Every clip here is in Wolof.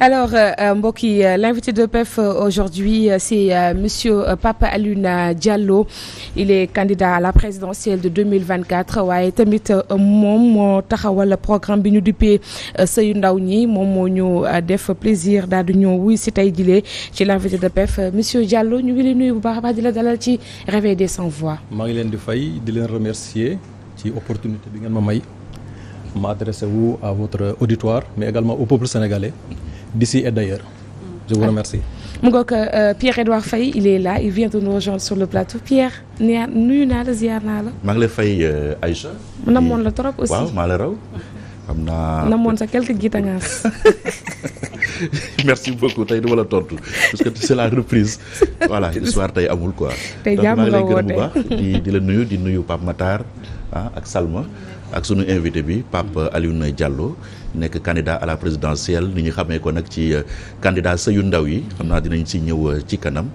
Alors mbokk yi l'invité de PEF aujourd'hui c'est monsieur Pape Alioune Diallo il est candidat à la présidentielle de 2024 waaye tamit moom moo taxawal programme bi ñu duppee sëyu ndaw ñi moom moo ñu def plaisir daal di ñëw wuy si tey jile ci l'invité de PEF monsieur Diallo ñu ngi leen nuyu bu baax a baax di la dalal ci Réveil des Sans Voix. maa ngi leen di fay di leen remercier ci opportunité bi ngeen ma may ma adressé wu à votre auditoire mais également au peuple sénégalais d'ici et d'ailleurs. Je vous remercie. mu ngoog Pierre-Edouard Faye il est là il vient de nous rejoindre sur le plateau Pierre nuyu naa la ziar naa la. maa ngi lay fay Aïcha. namoon la trop aussi waaw maa la raw. xam naa namoon sa quelques gitangaas. merci beaucoup tey duma la tontu parce que c'est la reprise voilà histoire tey amul quoi. tey jàmm nga woote bu baax di la nuyu di nuyu Pape Matar ak Salma ak sunu invité bi Pape Alioune Diallo nekk candidat à la présidentielle ni ñu xamee ko nag ci candidat sëyu ndaw yi xam naa dinañ si ñëw ci kanam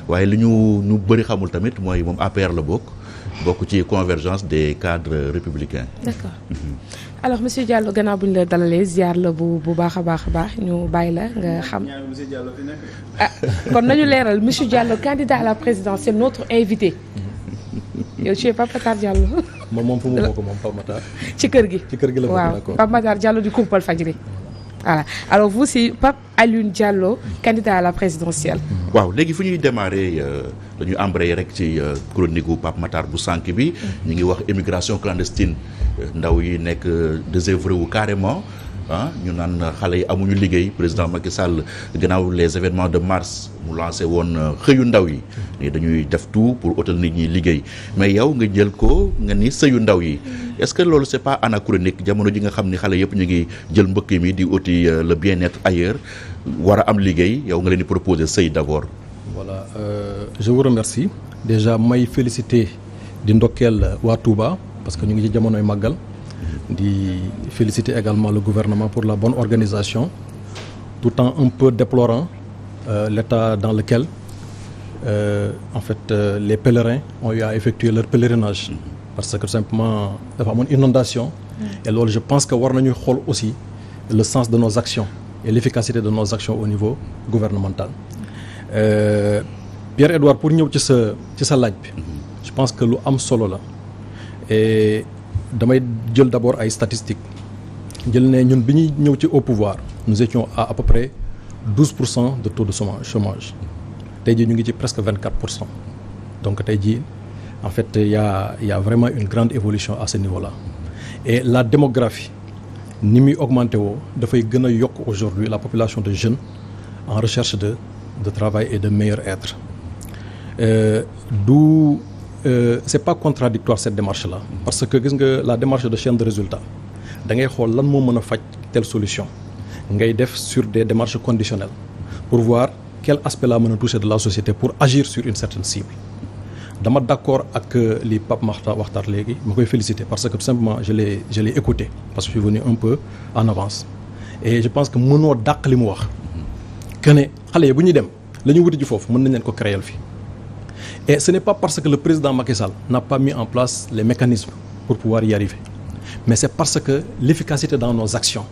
waaye li ñu bëri xamul tamit mooy moom APR la bokk ci convergence des cadres républicains. D'accord. Alors monsieur Diallo gannaaw bu ñu la dalalee ziar la bu baax a baax ñu bàyyi la nga xam. Kon nañu leeral monsieur Diallo candidat à la présidentielle notre invité. yow tu es Pape Matar Diallo. moom fu mu bokk moom Pape Matar. ci kër gi la bokk waaw d'accord. Pape Matar Diallo du Kumpal Fajri. Voilà alors vous c'est Pape Alioune Diallo candidat à la présidentielle. waaw léegi fu ñuy démarrer dañuy embrayer rek ci chronique gu Pape Matar bu sànq bi ñu ngi wax immigration clandestine ndaw yi nekk désœuvré wu carrément ñu naan xale yi amuñu liggéey président Macky Sall gannaaw les événements de mars mu lancé woon xëyu ndaw yi ni dañuy def tout pour utal nit ñi liggéey mais yow nga jël ko nga ni sëyu ndaw yi est-ce que loolu c'est pas anachronique jamono ji nga xam ni xale yëpp ñu ngi jël mbëkk mi di uti le bien-être ailleurs war a am liggéey yow nga leen di proposer sëy d'abord. Voilà je vous remercie déjà may féliciter di ndokkeel waa Touba parce que ñu ngi ci jamonoy màggal di féliciter également le gouvernement pour la bonne organisation tout en un peu déplorant l'état dans lequel les pèlerins ont eu à effectuer leur pèlerinage parce que tout simplement dafa amoon inondation et loolu je pense que war nañuy xool aussi le sens de nos actions et l'efficacité de nos actions au niveau gouvernemental Pierre-Edouard pour ñëw ci sa laaj bi je pense que lu am solo la et damay jël d'abord ay statistiques jël ne ñun bi ñuy ñëw ci au pouvoir nous étions à peu près 12% de taux de chômage tey jii ñu ngi ci presque 24% donc tey jii en fait il y a vraiment une grande évolution à ce niveau-là et la démographie ni muy augmenté woo dafay gën a yokk aujourd'hui la population de jeunes en recherche de travail et de meilleur être c'est pas contradictoire cette démarche-là parce que gis nga la démarche de chaîne de résultats da ngay xool lan moo mën a faj telle solution ngay def sur des démarches conditionnelles pour voir quel aspect la mën a toucher de la société pour agir sur une certaine cible dama d'accord ak li Pape Makhtar waxtaan léegi ma koy féliciter parce que tout simplement je l'ai écouté parce que je suis venu un peu en avance et je pense que mënoo dàq li mu wax que ne xale yi bu ñuy dem la ñu wuti ji foofu mën nañ leen ko créer fi et ce n'est pas parce que le président Macky Sall n'a pas mis en place les mécanismes pour pouvoir y arriver mais c'est parce que l'efficacité dans nos actions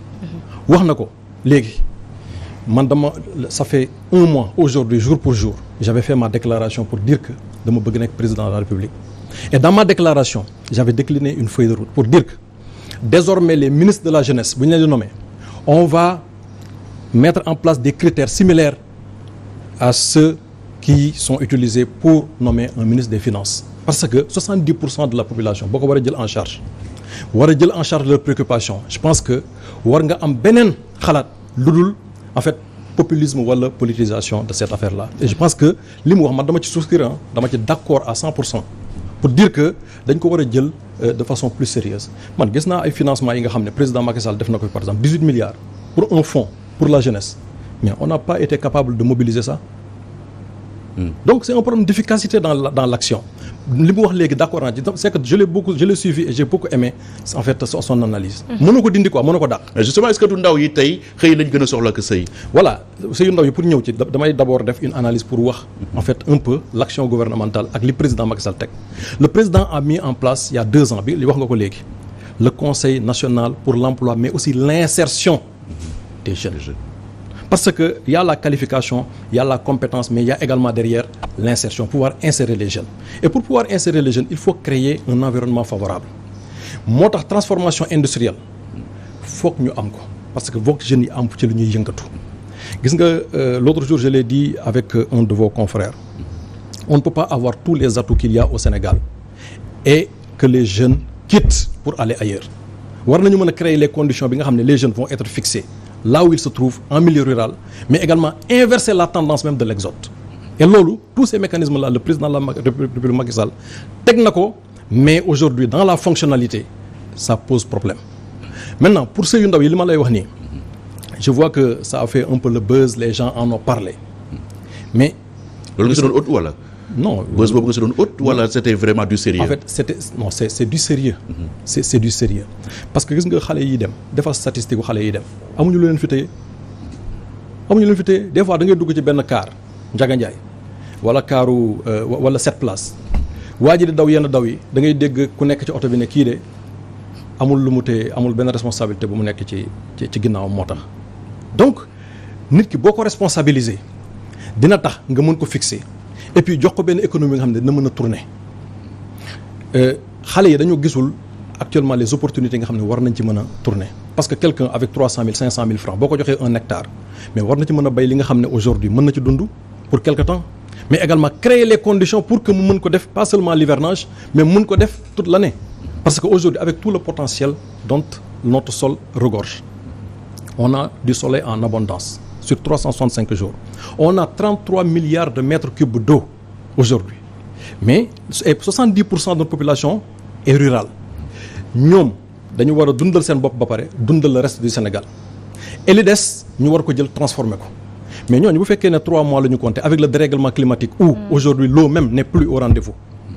wax na ko léegi man ça fait un mois aujourd'hui jour pour jour j'avais fait ma déclaration pour dire que dama bëgg nekk président de la République et dans ma déclaration j'avais décliné une feuille de route pour dire que désormais les ministres de la jeunesse bu ñu leen di nommer on va mettre en place des critères similaires à ceux qui sont utilisés pour nommer un ministre des Finances parce que 70% de la population boo ko war a jël en charge leurs préoccupations je pense que war nga am beneen xalaat lu dul en fait populisme wala politisation de cette affaire-là et je pense que li mu wax man dama ci souscrire dama ci d'accord à 100% pour dire que dañ ko war a jël de façon plus sérieuse man gis naa ay financements yi nga xam ne président Macky Sall def na ko par exemple 18 milliards pour un fonds pour la jeunesse mais on n'a pas été capable de mobiliser ça donc c'est un problème d'efficacité dans l'action li mu wax léegi d'accord naa ci c'est que je l'ai suivi et j'ai beaucoup aimé en fait son analyse mënoo ko dindi quoi mënoo ko dàq justement est-ce que du ndaw yi tey xëy lañ gën a soxla que sëy voilà sëyu ndaw yi pour ñëw ci damay d'abord def une analyse pour wax en fait un peu l'action gouvernementale ak li président Macky Sall teg le président a mis en place il y a 2 ans bi li wax nga ko léegi le conseil national pour l'emploi mais aussi l'insertion des jeunes parce que y a la qualification, il y a la compétence, mais il y a également derrière l'insertion, pouvoir insérer les jeunes. Et pour pouvoir insérer les jeunes, il faut créer un environnement favorable. moo tax transformation industrielle foog ñu am ko parce que foog jeunes yi am ci lu ñuy yëngatu. gis nga l'autre jour je l'ai dit avec un de vos confrères, on ne peut pas avoir tous les atouts qu'il y a au Sénégal et que les jeunes quittent pour aller ailleurs. war nañu mën a créer les conditions bi nga xam ne les jeunes vont être fixés là où ils se trouvent en milieu rural, mais également inverser la tendance même de l'exode. Et loolu tous ces mécanismes là le président de la République Macky Sall teg na ko, mais aujourd'hui dans la fonctionnalité ça pose problème. Maintenant pour sëyu ndaw yi li ma lay wax nii, je vois que ça a fait un peu le buzz, les gens en ont parlé, mais loolu nga si doon ut wala non buzz boobu nga si doon ut wala c'était vraiment du sérieux? En fait c'est du sérieux. C'est du sérieux parce que gis nga xale yi dem defal statistique xale yi dem amuñu lu leen fi téye des fois da ngay dugg ci benn car Ndiaga Ndiaye wala kaaru wala 7 places waa ji di daw yenn daw yi da ngay dégg ku nekk ci oto bi ne kii de amul lu mu téye, amul benn responsabilité bu mu nekk ci ginnaawam moo tax. donc nit ki boo ko responsabiliser dina tax nga mën ko fixer et puis jox ko benn économie nga xam ne dina mën a tourner. xale yi dañoo gisul actuellement les opportunités nga xam ne war nañ ci mën a tourner parce que quelqu'un avec 300 000 500 000 francs boo ko joxee 1 hectare mais war na ci mën a bay li nga xam ne aujourd'hui mën na ci dund pour quelque temps, mais également créer les conditions pour que mu mën ko def pas seulement l'hivernage mais mën ko def toute l'année. Parce qu'aujourd'hui avec tout le potentiel dont notre sol regorge, on a du soleil en abondance sur 365 jours, on a 33 milliards de mètres cubes d'eau aujourd'hui, mais 70% de notre population est rurale. ñoom dañu war a dundal seen bopp ba pare dundal le reste du Sénégal et li des ñu war ko jël transformer ko, mais ñooñu bu fekkee ne 3 mois la ñu compter avec le dérèglement climatique où aujourd'hui l'eau même n'est plus au rendez-vous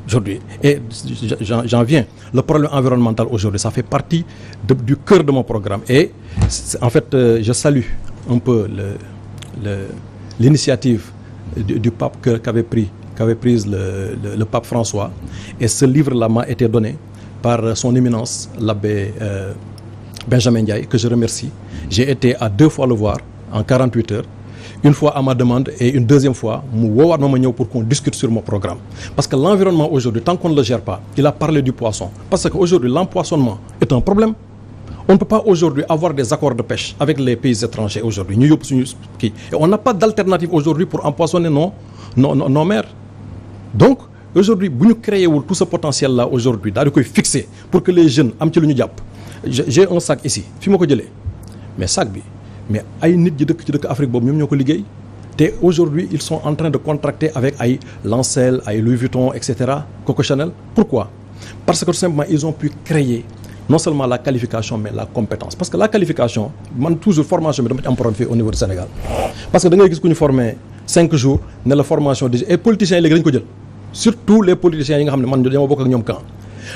aujourd'hui, et j'en viens, le problème environnemental aujourd'hui ça fait partie du cœur de mon programme. Et en fait je salue un peu l'initiative du pape qu'avait prise le pape François, et ce livre-là m'a été donné par son éminence l'abbé Benjamin Ndiaye, que je remercie. J'ai été à 2 fois le voir en 48 heures, une fois à ma demande et une deuxième fois mu woowaat ma ñëw pour qu'on discute sur mon programme. Parce que l'environnement aujourd'hui, tant qu'on ne le gère pas, il a parlé du poisson, parce qu'aujourd'hui l'empoisonnement est un problème. On ne peut pas aujourd'hui avoir des accords de pêche avec les pays étrangers aujourd'hui ñu yóbbu suñu kii, et on n'a pas d'alternative aujourd'hui pour empoisonner nos mers. Donc aujourd'hui bu ñu créé wul tout ce potentiel là aujourd'hui daal di koy fixer pour que les jeunes am ci lu ñu jàpp. J'ai un sac ici fi ma ko jëlee, mais sac bi mais ay nit yi dëkk ci dëkk Afrique boobu ñoom ñoo ko liggéey, te aujourd'hui ils sont en train de contracter avec ay Lancel, ay Louis Vuitton, etc., Coco Chanel. Pourquoi? Parce que tout simplement ils ont pu créer non seulement la qualification mais la compétence. Parce que la qualification man toujours formation bi dama ci am problème fii au niveau du Sénégal, parce que da ngay gis ku ñu formé 5 jours ne la formation déjà, et politiciens yi léegi dañu ko jël, surtout les politiciens yi nga xam ne man dama bokk ak ñoom camp,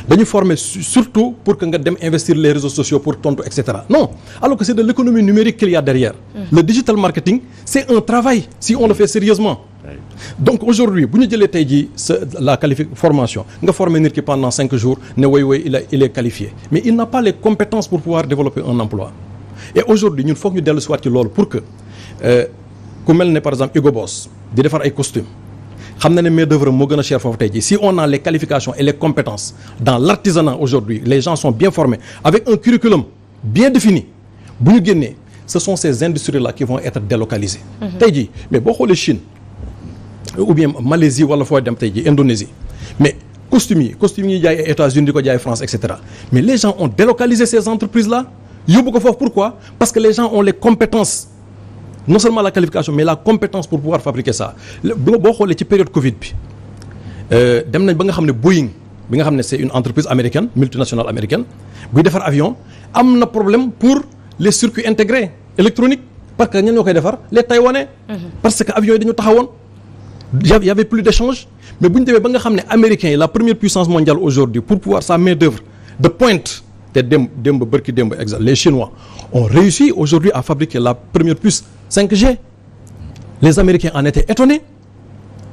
dañu former surtout pour que nga dem investir les réseaux sociaux pour tontu, etc. Non, alors que c'est de l'économie numérique qu'il y a derrière. Le digital marketing c'est un travail si on le fait sérieusement. Donc aujourd'hui bu ñu jëlee tey jii la formation nga former nit ki pendant 5 jours ne woy il est qualifié, mais il n'a pas les compétences pour pouvoir développer un emploi. Et aujourd'hui ñun foog ñu dellu si waat ci loolu pour que ku mel ne par exemple Hugo Boss di defar ay costumes xam na ne main d'œuvre moo gën a cher foofu tey jii. Si on a les qualifications et les compétences dans l'artisanat aujourd'hui, les gens sont bien formés avec un curriculum bien défini, bu ñu génnee ce sont ces industries là qui vont être délocalisées. Tey jii mais boo xoolee Chine ou bien Malaisie wala foo dem tey jii Indonésie, mais costumes yi jaay ay États-Unis di ko jaay France, etc. Mais les gens ont délocalisé ces entreprises là yóbbu ko foofu. Pourquoi? Parce que les gens ont les compétences, non seulement la qualification mais la compétence pour pouvoir fabriquer ça. Boo xoolee ci période Covid bi dem nañ ba nga xam ne Boeing bi nga xam ne c'est une entreprise américaine, multinationale américaine, buy defar avion am na problème pour les circuits intégrés électroniques, parce que ñan ñoo koy defar les Taïwanais. Parce que avions yi dañu taxawoon, il y avait plus d'échanges. Mais bu ñu demee ba nga xam ne américains yi la première puissance mondiale aujourd'hui pour pouvoir sa main d'œuvre de pointe, te démb bërki démb exact, les Chinois ont réussi aujourd'hui à fabriquer la première puce 5G. Les Américains en étaient étonnés.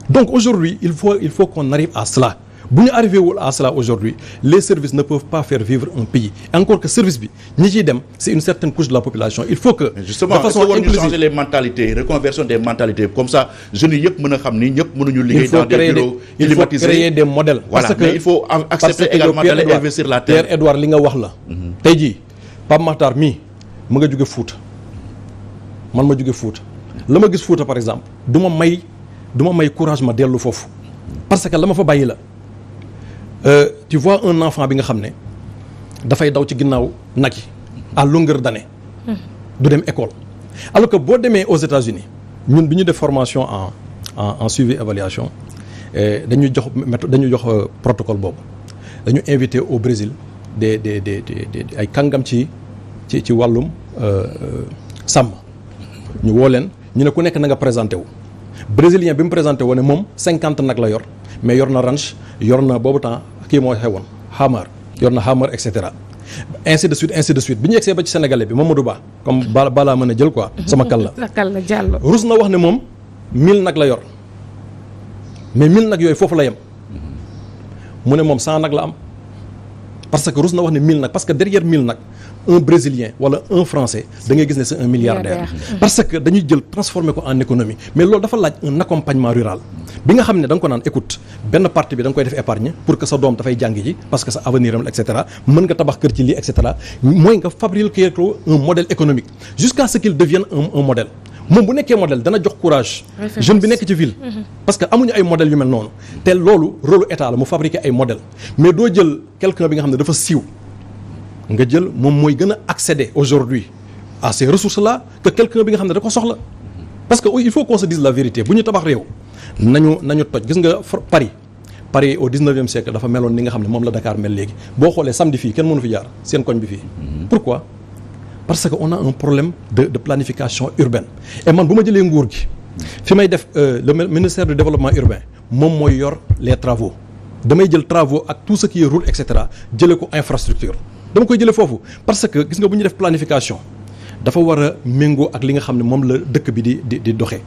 Donc aujourd'hui il faut qu'on arrive à cela, bu ñu arrivé wul à cela aujourd'hui les services ne peuvent pas faire vivre un pays encore que service bi ñi ciy dem c'est une certaine couche de la population il faut que justement de façon inclusive changer les mentalités reconversion des mentalités comme ça jeunes yi yëpp mën a xam ni ñëpp mënuñu liggéey dans des bureaux climatisés il faut créer des modèles voilà parce que mais il faut accepter également d'aller investir la terre. Pierre Edouard li nga wax la tey jii Pape Makhtar mii mu nga jóge Fouta man ma jóge Fouta la ma gis Fouta par exemple du ma may courage ma dellu foofu parce que la ma fa bàyyi la tu vois un enfant bi nga xam ne dafay daw ci ginnaaw nag yi à longueur d'année du dem école alors que boo demee aux États-Unis ñun bi ñu def formation en suivi évaluation dañuy jox protocole boobu dañu invité au Brésil des ay kàngam ci wàllum sàmm ñu woo leen ñu ne ku nekk na nga présenté wu brésilien bi mu présenté wu ne moom 50 nag la yor mais yor na ranch yor na boobu temps kii moo xewoon Hamar yor na Hamar et cetera ainsi de suite bi ñu yegsee ba ci sénégalais bi Mamadou Ba comme balaa mën a jël quoi sama kal la Diallo rus na wax ne moom 1000 nag la yor mais 1000 nag yooyu foofu la yem mu ne moom 100 nag la am parce que rus na wax ne 1000 nag parce que derrière 1000 nag un brésilien wala un français da ngay gis ne c'est un milliardaire parce que dañuy jël transformer ko en économie mais loolu dafa laaj un accompagnement rural bi nga xam ne da nga ko naan écoute benn partie bi da nga koy def épargne pour que sa doom dafay jàng ji parce que sa avenir am la et cetera mën nga tabax kër ci lii et cetera mooy nga fabriquer ko un modèle économique jusqu'à ce qu'il devienne un modèle moom bu nekkee modèle dana jox courage jeune bi nekk ci ville parce que amuñu ay modèles yu mel noonu te loolu rôle état la mu fabriquer ay modèles mais doo jël quelqu'un bi nga xam ne dafa siiw nga jël moom mooy gën a accéder aujourd'hui à ces ressources là que quelqu'un bi nga xam ne da ko soxla parce que il faut qu'on se dise la vérité bu ñu tabax réew nañu toj gis nga Paris au 19e siècle dafa meloon ni nga xam ne moom la Dakar mel léegi boo xoolee samedi fii kenn mënu fi jaar seen koñ bi fii pourquoi parce que on a un problème de planification urbaine et man bu ma jëlee nguur gi fi may def le ministère du développement urbain moom mooy yor les travaux damay jël travaux ak tout ce qui est route et cetera jëlee ko infrastructure dama koy jëlee foofu parce que gis nga bu ñu def planification dafa war a méngoo ak li nga xam ne moom la dëkk bi di doxee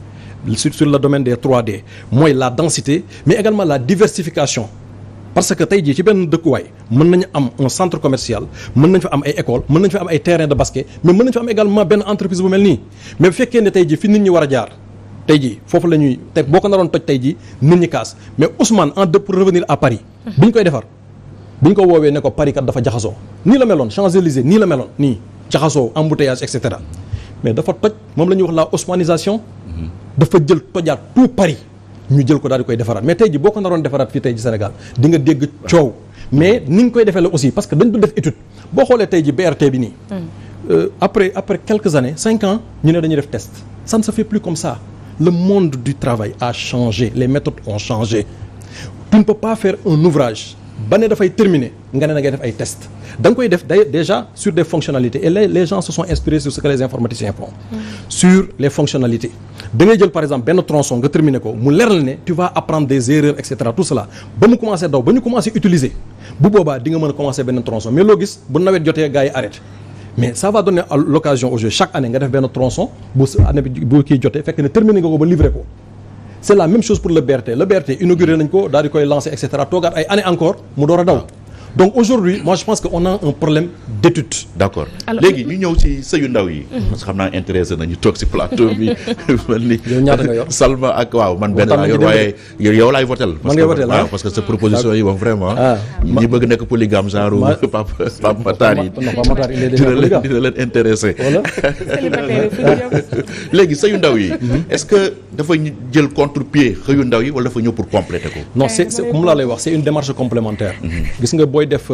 sur le domaine des 3D mooy la densité mais également la diversification parce que tey jii ci benn dëkkuwaay mën nañu am un centre commercial mën nañ fa am ay école mën nañ fa am ay terrain de basket mais mën nañ fa am également benn entreprise bu mel nii mais bu fekkee ne tey jii fi nit ñi war a jaar tey jii foofu la ñuy teg boo ko naroon toj tey jii nit ñi kaas mais Ousmane pour revenir à Paris bi ñu koy defar bi ñu ko woowee ne ko Paris kat dafa jaxasoo nii la meloon Champs-Élysées nii la meloon nii jaxasoo embouteillage et cetera mais dafa toj moom la ñuy wax la osmanisation dafa jël tojaat tout Paris ñu jël ko daal di koy defaraat mais tey ji boo ko naroon defaraat fii tey ji Sénégal di nga dégg coow mais ni ñu koy defee la aussi parce que dañ du def étude boo xoolee tey ji BRT bi nii après quelques années 5 ans ñu ne dañuy def test ça ne se fait plus comme ça le monde du travail a changé les méthodes ont changé tu ne peux pas faire un ouvrage ba ne dafay terminer nga ne na ngay def ay tests da nga koy def déjà sur des fonctionnalités et les gens se sont inspirés sur ce que les informaticiens font sur les fonctionnalités da ngay jël par exemple benn tronçon nga terminer ko mu leer la ne tu vas apprendre des erreurs et cetera tout cela ba mu commencé daw ba ñu commencé utiliser bu boobaa di nga mën a commencer benn tronçon mais loo gis bu nawet jotee gars yi arrêté mais ça va donner l'occasion aux jeux chaque année nga def benn tronçon bu année bi bu kii jotee fekk ne terminer nga ko ba livrer ko c'est la même chose pour le BRT inauguré nañ ko daal di koy lancer et cetera toogaat ay années encore mu door a daw donc aujourd'hui moi je pense que on a un problème d'étude. d'accord léegi ñu ñëw ci sëyu ndaw yi. parce que xam naa intéressé nañu toog ci plateau bi. mel ni yow ñaata nga yor Salma ak waaw man benn laa yor waaye yow laay votel. man ngay votel waaw parce que sa proposition yi moom vraiment. ñi bëgg nekk polygame genre Pape Matar yi. dina leen intéressé. léegi sëyu ndaw yi. est-ce que dafa jël contre-pied xëyu ndaw yi wala dafa ñëw pour compléter ko. non c'est comme laa lay wax c'est une démarche complémentaire. gis nga booy def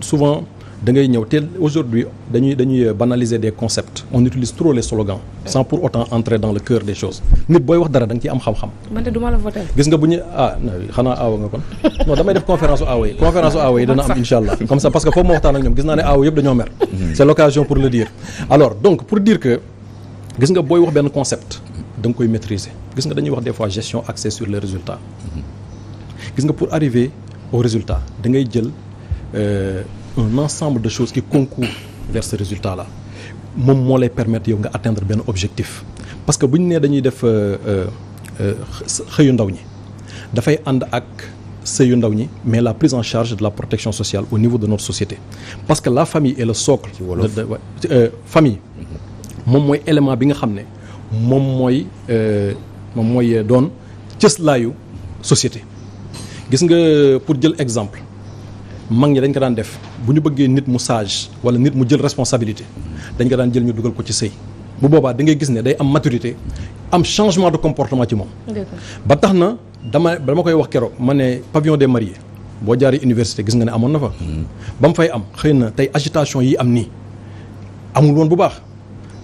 souvent da ngay ñëw te aujourd'hui dañuy banaliser des concepts on utilise trop les slogans sans pour autant entrer dans le cœur des choses nit booy wax dara da nga ciy am xam-xam. man de duma la voter. gis nga bu ñu xanaa aawa nga kon non damay def conférence aawa yi dana am insha allah comme ça parce que foofu ma waxtaan ak ñoom gis naa ne aawa yëpp dañoo mer. c'est l'occasion pour le dire alors donc pour dire que gis nga booy wax benn concept da nga koy maîtriser gis nga dañuy wax des fois gestion axée sur les résultats gis nga pour arriver au résultat da ngay jël un ensemble de choses qui concourent vers ce résultat là moom moo lay permettre yow nga atteindre benn objectif parce que bu ñu nee dañuy def xëyu ndaw ñi dafay ànd ak sëyu ndaw ñi mais la prise en charge de la protection sociale au niveau de notre société parce que la famille est le socle famille moom mooy élément bi nga xam ne moom mooy doon cëslaayu société. Gis nga pour jël exemple mag ñi dañ ko daan def bu ñu bëggee nit mu sage wala nit mu jël responsabilité dañ ko daan jël ñu dugal ko ci sëy bu boobaa da ngay gis ne day am maturité am changement de comportement ci moom. ba tax na dama koy wax keroog ma ne pavillon des mariés boo jaaree université gis nga ne amoon na fa. ba mu fay am xëy na tey agitation yi am nii amul woon bu baax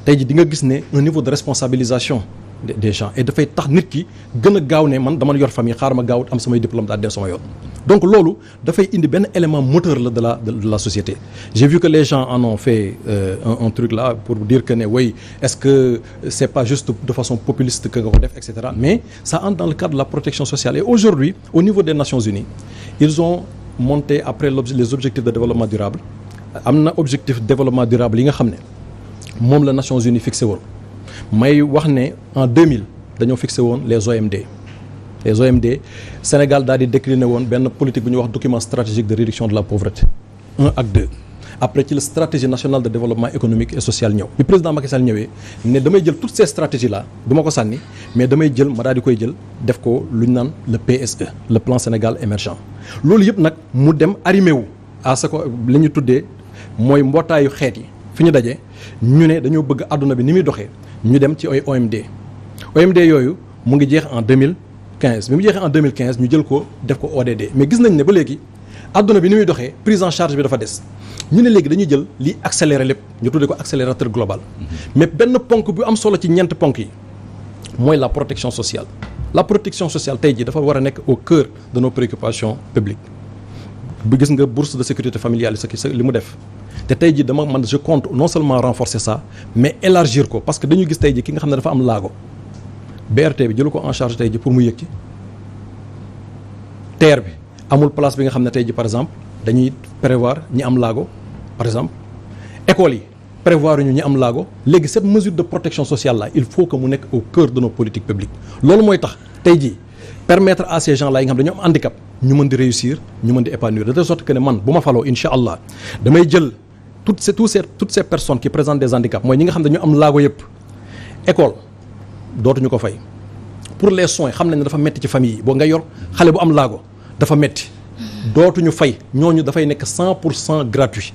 tey ji di nga gis ne un niveau de responsabilisation des gens et dafay tax nit ki gën a gaaw ne man dama yor famille xaaral ma gaaw am samay diplôme daal dem sama yoon. donc loolu dafay indi benn élément moteur la de la société. J'ai vu que les gens en ont fait un truc là pour dire que ne oui est-ce que c'est pas juste de façon populiste que nga ko def et cetera mais ça entre dans le cadre de la protection sociale et aujourd'hui au niveau des Nations Unies ils ont monté après les objectifs de développement durable am na objectif développement durable yi nga xam ne moom la Nations Unies fixé woon may wax ne en 2000 dañoo fixé woon les OMD Sénégal daal di décliné woon benn politique bu ñuy wax document stratégique de réduction de la pauvreté 1 ak 2 après ci la stratégie nationale de développement économique et social ñëw bi président Macky Sall ñëwee ne damay jël toutes ces stratégies là du ma ko sànni mais damay jël ma daal di koy jël def ko lu ñu naan le PSE le plan Sénégal émergent loolu yëpp nag mu dem arrimé wu à ce que li ñu tuddee mooy mbootaayu xeet yi fi ñu daje ñu ne dañoo bëgg àdduna bi ni muy doxee ñu dem ci ay OMD yooyu mu ngi jeex en 2015 bi mu jeexee en 2015 ñu jël ko def ko ODD mais gis nañ ne ba léegi àdduna bi ni muy doxee prise en charge bi dafa des ñu ne léegi dañuy jël li accélérer lépp ñu tuddee ko accélérateur global mais benn ponk bu am solo ci ñeent ponk yi mooy la protection sociale tey jii dafa war a nekk au cœur de nos préoccupations publiques bu gis nga bourse de sécurité familiale li mu def te tey jii je compte non seulement renforcer ça mais élargir ko parce que dañu gis tey jii ki nga xam ne dafa am laago BRT bi jëlu ko en charge tey ji pour mu yëg ci TER bi amul place bi nga xam ne tey ji par exemple dañuy prévoir ñi am laago par exemple écoles yi prévoir ñu ñi am laago léegi cette mesure de protection sociale là il faut que mu nekk au cœur de nos politiques publiques loolu mooy tax tey jii permettre à ces gens là yi nga xam dañoo am handicap ñu mën di réussir ñu mën di épanouir de telle sorte que ne man bu ma faloo incha allah damay jël toutes ces personnes qui présentent des handicaps mooy ñi nga xam ne dañoo am laago yëpp école dootuñu ko fay pour les soins xam nañ ne dafa metti ci famille yi boo nga yor xale bu am laago dafa metti dootuñu fay ñooñu dafay nekk 100% gratuit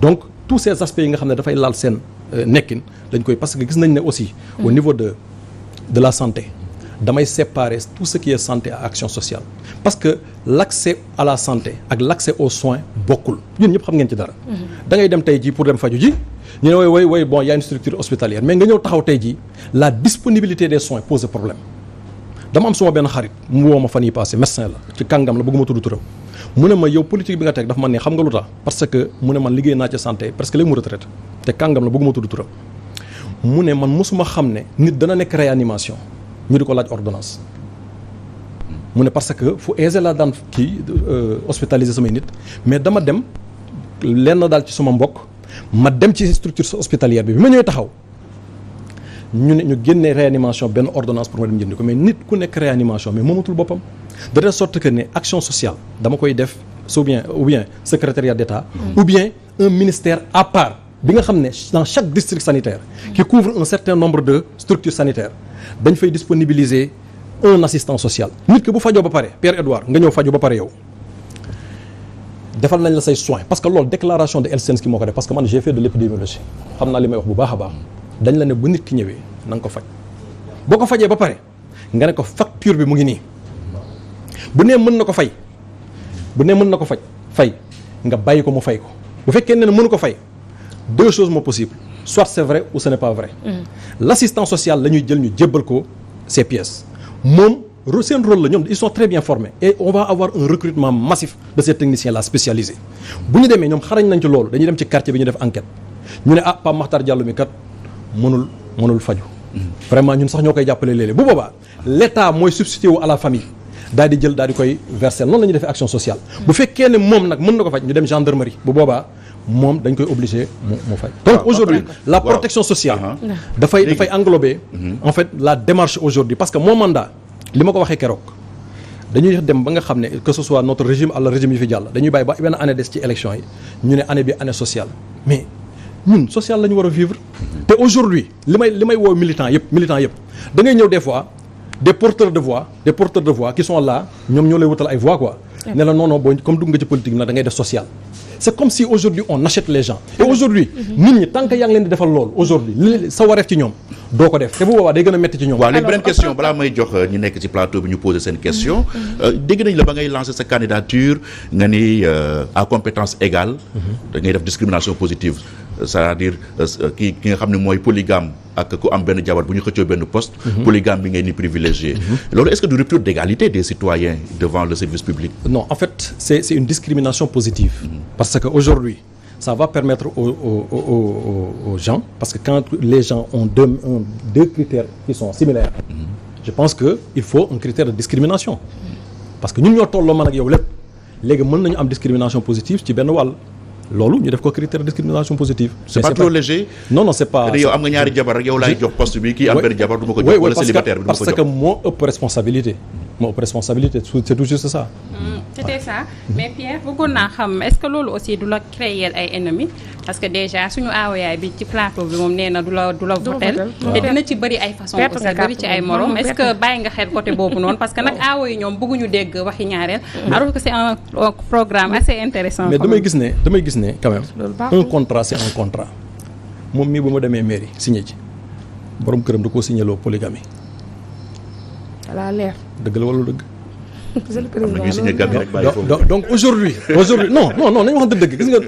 donc tous ces aspects yi nga xam ne dafay laal seen nekkin dañ koy parce que gis nañ ne aussi au niveau de la santé damay séparer tout ce qui est santé à action sociale parce que l'accès à la santé ak l'accès aux soins bokkul ñun ñëpp xam ngeen ci dara da ngay dem tey jii pour dem faju ji ñu ne way bon y a une structure hospitalière mais nga ñëw taxaw tey jii la disponibilité des soins pose problème dama am suma benn xarit mu woo ma fan yi passé médecin la ci kàngam la bëgguma tudd turam mu ne ma yow politique bi nga teg dafa man ne xam nga lu tax parce que mu ne man liggéey naa ci santé parce que léegi mu retraite te kàngam la bëgguma tudd turam mu ne man mosuma xam ne nit dana nekk réanimation ñu di ko laaj ordonnance mu ne parce que fu aisé la daan kii hospitaliser samay nit mais dama dem lenn daal ci suma mbokk ma dem ci structure hospitalière bi ma ñëwee taxaw ñu ne ñu génnee réanimation benn ordonnance pour ma dem jëndi ko mais nit ku nekk réanimation mais moomatul boppam de telle sorte que ne action sociale dama koy def ou bien secrétariat d'État ou bien un ministère à part bi nga xam ne dans chaque district sanitaire qui couvre un certain nombre de structures sanitaires dañ fay disponibiliser un assistant social nit ki bu fajoo ba pare Pierre Edouard nga ñëw faju ba pare yow defal nañ la say soins parce que loolu déclaration de Helsinki moo ko def parce que man j'ai fait de l'épidémiologie xam naa li may wax bu baax a baax dañ la ne bu nit ki ñëwee na nga ko faj boo ko fajee ba pare nga ne ko facture bi mu ngi nii bu nee mën na ko fay nga bàyyi ko mu fay ko bu fekkee ne mënu ko fay 2 choses moo possible soit c'est vrai ou ce n'est pas vrai l'assistant social la ñuy jël ñu jébbal ko ces pièces moom seen rôle la ñoom ils sont très bien formés et on va avoir un recrutement massif de ces techniciens là spécialisés bu ñu demee ñoom xarañ nañ ci loolu dañuy dem ci quartier bi ñu def enquête ñu ne Pape Makhtar Diallo mi kat mënul faju vraiment ñun sax ñoo koy jàppale léeg-léeg bu boobaa l'État mooy substitué wu à la famille daal di jël daal di koy verser noonu la ñuy defee action sociale bu fekkee ne moom nag mën na ko faj ñu dem gendarmerie bu boobaa moom dañ koy obligé mu fay donc aujourd'hui la protection sociale dafay englober en fait la démarche aujourd'hui parce que mon mandat li ma ko waxee keroog dañuy dem ba nga xam ne que ce soit notre régime à le régime yi fi jàll dañuy bàyyi ba benn année des ci élection yi ñu ne année bi année sociale mais ñun social la ñu war a vivre te aujourd'hui li may woo militants yëpp da ngay ñëw des fois des porteurs de voix qui sont là ñoom ñoo lay wutal ay voix quoi ne la non boo comme dugg nga ci politique bi nag da ngay def social c'est comme si aujourd'hui on achète les gens et aujourd'hui nit ñi tant que yaa ngi leen di defal loolu aujourd'hui li sa wareef ci ñoom doo ko def te bu boobaa day gën a métti ci ñoom. waaw léegi beneen question balaa may jox ñi nekk ci plateau bi ñu poser seen question dégg nañ la ba ngay lancer sa candidature nga ni à compétence égale da ngay def discrimination positive c'est-à-dire ki nga xam ne mooy polygame ak ku am benn jabar bu ñu xëccoo benn poste polygame bi ngay ni privilégié loolu est-ce que du rupture d'égalité des citoyens devant le service public? Non, en fait c'est une discrimination positive parce que aujourd'hui ça va permettre aux gens parce que quand les gens ont deux critères qui sont similaires je pense que il faut un critère de discrimination parce que ñun ñoo tolloo man ak yow lépp léegi mën nañu am discrimination positive ci benn wàll loolu ñu def ko critère de discrimination positive. c'est pas trop léger. non c'est pas. yow am nga ñaari jabar rek yow laay jox poste bi kii am benn jabar du ma ko jox. wala célibataire bi du ma ko jox parce que moo ëpp responsabilité. c'est tout juste ça. c'était ça mais Pierre bëggoon naa xam est-ce que loolu aussi du la créer ay ennemis parce que déjà suñu aawayaay bi ci plateau bi moom nee na du la votel te dina ci bëri ay façon aussi bëri ci ay morom est-ce que bàyyi nga xel côté boobu noonu parce que nag aawa yi ñoom bëgguñu dégg waxi ñaareel alors que c'est un programme assez intéressant mais damay gis ne quand même un contrat c'est un contrat moom mii bu ma demee mairie signé ci borom këram da koo signé loo polygamie voilà leer dëgg la wala dëgg donc aujourd'hui non nañu waxante dëgg gis nga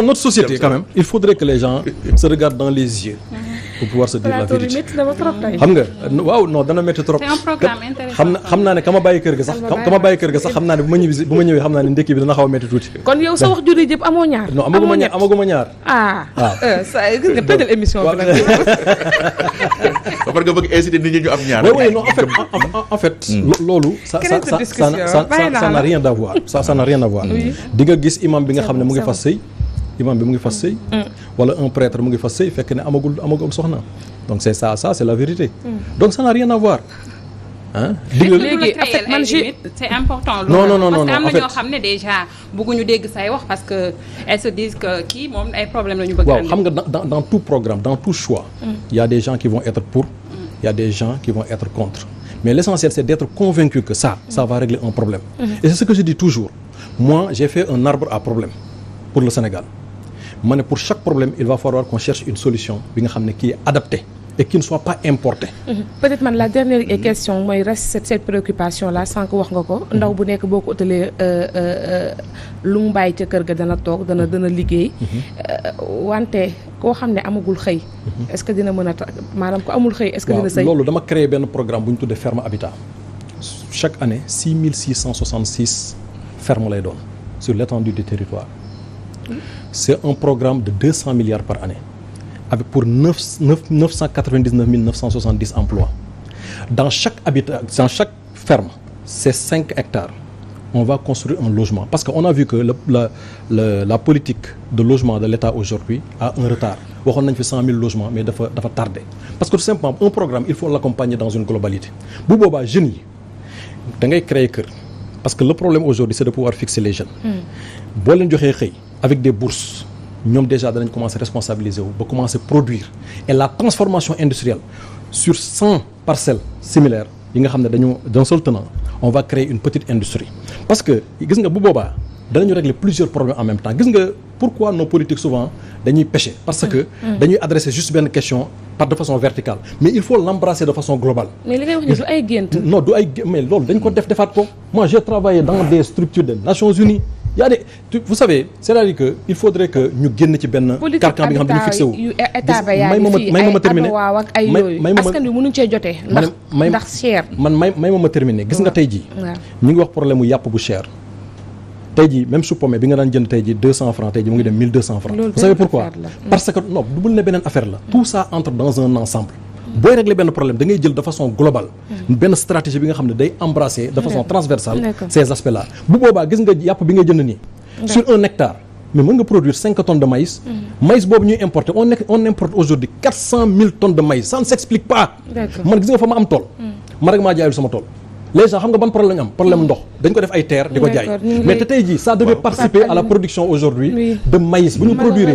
notre société quand même il faudrait que les gens se regardent dans les yeux pour pouvoir se dire la vérité xam nga waaw non dana métti trop c'est un programme intéressant xam naa ne ka ma bàyyi kër ga sax xam naa ne bu ma ñëwee xam naa ne ndekki bi dana xaw a métti tuuti kon yow sa wax juri jëpp amoo ñaar non amaguma ñaar gis nga tëjal émission bi nag parce que bëgg inciter nit ñi ñu am ñaar non en fait loolu ça n'a rien à voir ça n'a rien à voir di nga gis imam bi nga xam ne mu ngi fas sëy wala un prêtre mu ngi fas sëy fekk ne amagul soxna donc c'est ça c'est la vérité donc ça n'a rien à voir léegi en fait man c'est important loolu parce que am na ñoo xam ne déjà bëgguñu dégg say wax parce que elles se disent que kii moom ay problème la ñu bëgg waaw xam nga dans tout programme dans tout choix il y a des gens qui vont être pour il y a des gens qui vont être contre mais l'essentiel c'est d'être convaincu que ça va régler un problème et c'est ce que je dis toujours moi j'ai fait un arbre à problème pour le Sénégal ma ne pour chaque problème il va falloir qu'on cherche une solution bi nga xam ne qui est adaptée et qui ne soit pas importé. peut-être man la dernière question mooy reste cette préoccupation là sànq wax nga ko ndaw bu nekk boo ko utalee lu mu bàyyi ca kër ga dana toog dana liggéey wante koo xam ne amagul xëy est-ce que dina mën a maanaam ko amul xëy est-ce que dina sëy loolu dama créer benn programme bu ñu tuddee ferme habitat chaque année 6666 fermes lay doon sur l'étendue du territoire c'est un programme de 200 milliards par année avec pour 999 970 emplois. Dans chaque ferme, c'est 5 hectares. On va construire un logement. Parce qu'on a vu que la politique de logement de l'État aujourd'hui a un retard. On a fait 100 000 logements, mais il faut tarder. Parce que tout simplement, un programme, il faut l'accompagner dans une globalité. Si vous avez jeunes, vous avez créé cœur. Parce que le problème aujourd'hui, c'est de pouvoir fixer les jeunes. Si vous avez avec des bourses, ñoom déjà danañ commencer responsabiliser wu ba commencer produire et la transformation industrielle sur 100 parcelles similaires yi nga xam ne dañu d'un seul tenant on va créer une petite industrie parce que gis nga bu boobaa danañu régler plusieurs problèmes en même temps gis nga pourquoi nos politiques souvent dañuy pécher parce que dañuy adresser juste benn question de façon verticale mais il faut l'embrasser de façon globale. mais li ngay wax ni du ay gént. non du ay mais loolu dañ ko defaat ko moi j'ai travaillé dans des structures des Nations Unies. Il y a des vous savez c'est-à-dire que il faudrait que ñu génn ci benn carcan bi nga xam ne dañu fixé wu may ma terminer askan bi mënuñ cee jotee ndax cher may ma terminer gis nga tey jii ñu ngi wax problème mu yàpp bu cher tey jii même su pomme bi nga daan jënd tey jii 200 francs tey jii mu ngi dem 1200 francs vous savez pourquoi parce que non du bul ne beneen affaire la tout ça entre dans un ensemble booy régler benn problème da ngay jël de façon globale benn stratégie bi nga xam ne day embrasser de façon transversale ces aspects là bu boobaa gis nga yàpp bi nga jënd nii sur 1 hectare mais mën nga produire 5 tonnes de maïs maïs boobu ñuy importer on importe aujourd'hui 400 000 tonnes de maïs ça ne s'explique pas man gis nga fa ma am tool man rek maa jaayul sama tool les gens xam nga ban problème am problème ndox dañ ko def ay terre di ko jaay mais te tey jii ça devait participer à la production aujourd'hui de maïs bu ñu produire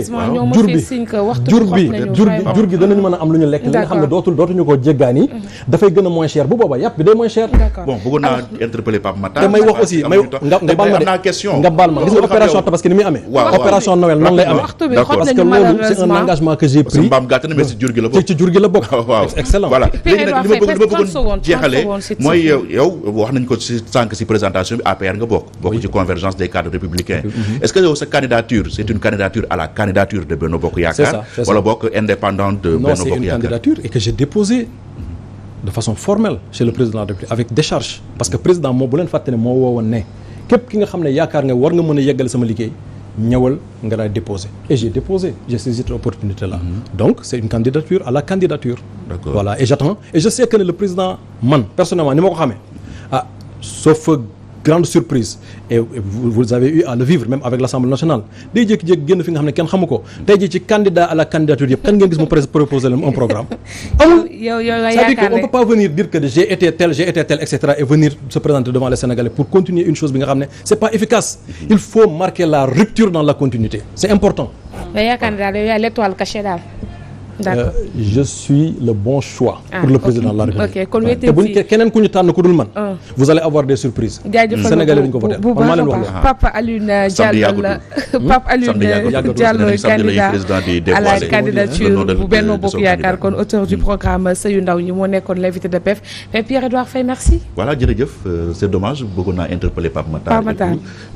jur gi danañu mën a am lu ñu lekk li nga xam ne dootuñu ko jéggaani dafay gën a moins cher bu boobaa yàpp bi day moins cher. bon bëggoon naa interpeller Pape Matar. te may wax aussi nga baal ma de nga baal ma gis nga opération tabaski ni muy amee. opération Noël noonu lay amee. parce que loolu c'est un engagement que j'ai pris. mbaam gàtt na mais ci jur gi la bokk. ci jur gi la bokk. waaw excellent. voilà léegi nag li ma bëggoon jeexalee mooy yow wax nañ ko ci sànq ci présentation bi APR nga bokk ci convergence des cadres républicains. Est-ce que yow sa candidature c'est une candidature à la candidature de Benno Bokk Yaakaar wala bokk indépendante de Benno Bokk Yaakaar? Non, c'est une candidature et que j'ai déposé de façon formelle chez le président de la République avec décharge parce que président moo bu leen fàtte ne moo woowoon ne képp ki nga xam ne yaakaar nga war nga mën a yeggale sama liggéey ñëwal nga daay déposé et j'ai déposé, j'ai saisi cette opportunité là. Donc c'est une candidature à la candidature. D'accord. Voilà, et j'attends et je sais que le président man personnellement ni ma ko xamee sauf grande surprise et vous avez eu à le vivre même avec l'Assemblée nationale day jékki-jékki génn fi nga xam ne kenn xamu ko tey jii ci candidat à la candidature yëpp kan ngeen gis mu proposer un programme amul. C'est-à-dire qu'on ne peut pas venir dire que j'ai été tel etc. et venir se présenter devant les Sénégalais pour continuer une chose bi nga xam ne c'est pas efficace. Il faut marquer la rupture dans la continuité, c'est important. mais yaakaar naa daal yow yaay l'étoile cachée daal. D'accord. Je suis le bon choix pour le président de la République. kon te buñ keneen ku ñu tànn ku dul man. vous allez avoir des surprises. Sénégalais dañu ko voté bu baax a baax Pape Alioune Diallo la Pape Alioune Diallo candidat à la candidature bu Benno Bokk Yaakaar kon auteur du programme Sëyu Ndaw ñi moo nekkoon l'invité de PEF mais Pierre-Edouard Faye merci. Voilà jërëjëf c'est dommage bëggoon naa interpeller Pape Matar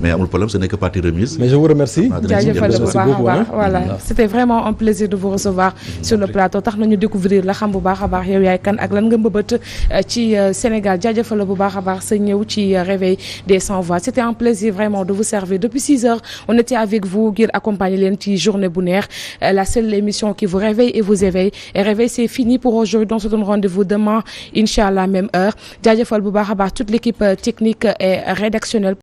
mais amul problème ce n'est que partie remise. mais je vous remercie. jaajëfal bu baax a baax voilà c'était vraiment un plaisir de vous recevoir sur le plateau tax nañu découvrir la xam bu baax a baax yow yaay kan ak lan nga mbëbët ci Sénégal jaajëfal la bu baax a baax sa ñëw ci réveil des sans voix c'était un plaisir vraiment de vous servir depuis 6 heures on était avec vous ngir accompagner leen ci journée bu neex la seule émission qui vous réveille et vous éveille et réveil c'est fini pour aujourd'hui on se donne rendez-vous demain inchallah même heure jaajëfal bu baax a baax toute l'équipe technique et rédactionnelle